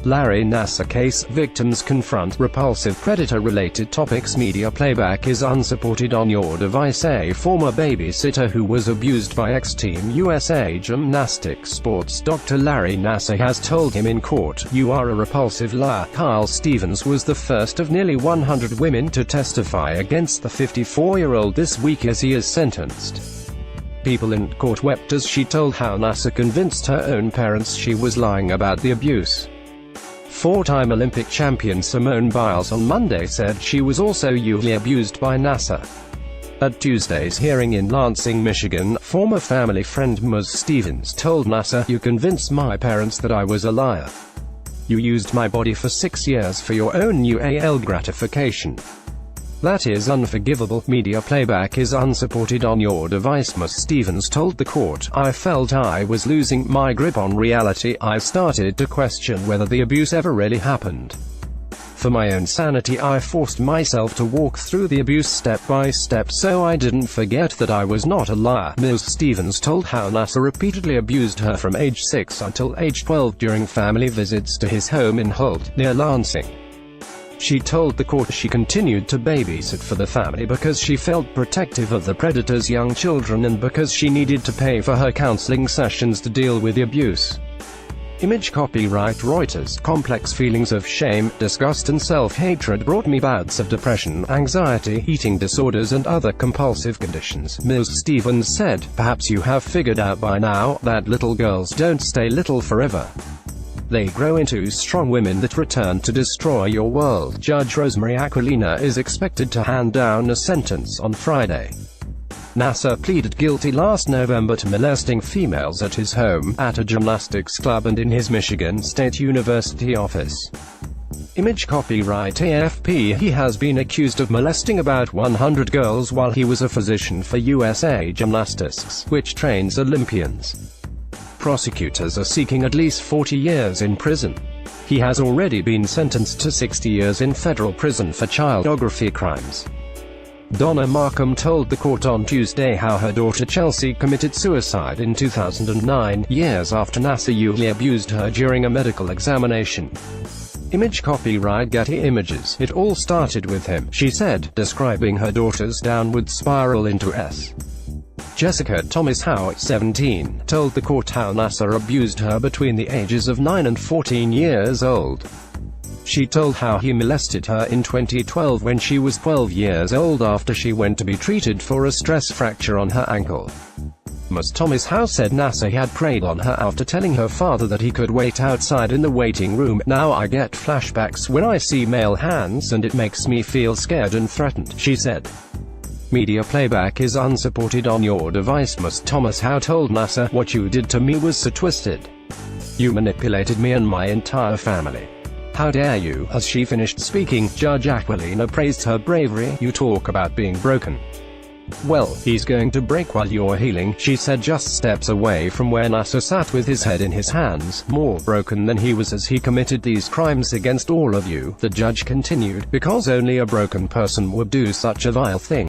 Larry Nassar case, victims confront repulsive predator-related topics. Media playback is unsupported on your device. A former babysitter who was abused by ex-Team USA gymnastics sports Dr. Larry Nassar has told him in court, "You are a repulsive liar." Kyle Stevens was the first of nearly 100 women to testify against the 54-year-old this week as he is sentenced. People in court wept as she told how Nassar convinced her own parents she was lying about the abuse. Four-time Olympic champion Simone Biles on Monday said she was also usually abused by Nassar. At Tuesday's hearing in Lansing, Michigan, former family friend Ms. Stevens told Nassar, "You convinced my parents that I was a liar. You used my body for 6 years for your own UAL gratification. That is unforgivable." Media playback is unsupported on your device. Ms. Stevens told the court, "I felt I was losing my grip on reality. I started to question whether the abuse ever really happened. For my own sanity, I forced myself to walk through the abuse step by step so I didn't forget that I was not a liar." Ms. Stevens told how Nassar repeatedly abused her from age 6 until age 12 during family visits to his home in Holt, near Lansing. She told the court she continued to babysit for the family because she felt protective of the predator's young children and because she needed to pay for her counseling sessions to deal with the abuse. Image copyright Reuters. Complex feelings of shame, disgust and self-hatred brought me bouts of depression, anxiety, eating disorders and other compulsive conditions, Ms. Stevens said. "Perhaps you have figured out by now that little girls don't stay little forever. They grow into strong women that return to destroy your world." Judge Rosemary Aquilina is expected to hand down a sentence on Friday. Nassar pleaded guilty last November to molesting females at his home, at a gymnastics club and in his Michigan State University office. Image copyright AFP. He has been accused of molesting about 100 girls while he was a physician for USA Gymnastics, which trains Olympians. Prosecutors are seeking at least 40 years in prison. He has already been sentenced to 60 years in federal prison for child pornography crimes. Donna Markham told the court on Tuesday how her daughter Chelsea committed suicide in 2009, years after Nassar usually abused her during a medical examination. Image copyright Getty Images. "It all started with him," she said, describing her daughter's downward spiral into S. Jessica Thomas Howe, 17, told the court how Nassar abused her between the ages of 9 and 14 years old. She told how he molested her in 2012 when she was 12 years old after she went to be treated for a stress fracture on her ankle. Ms. Thomas Howe said Nassar had preyed on her after telling her father that he could wait outside in the waiting room. "Now I get flashbacks when I see male hands and it makes me feel scared and threatened," she said. Media playback is unsupported on your device. Ms. Thomas Howe told Nassar, "What you did to me was so twisted. You manipulated me and my entire family. How dare you?" As she finished speaking, Judge Aquilina praised her bravery. "You talk about being broken. Well, he's going to break while you're healing," she said just steps away from where Nassar sat with his head in his hands, "more broken than he was as he committed these crimes against all of you," the judge continued, "because only a broken person would do such a vile thing."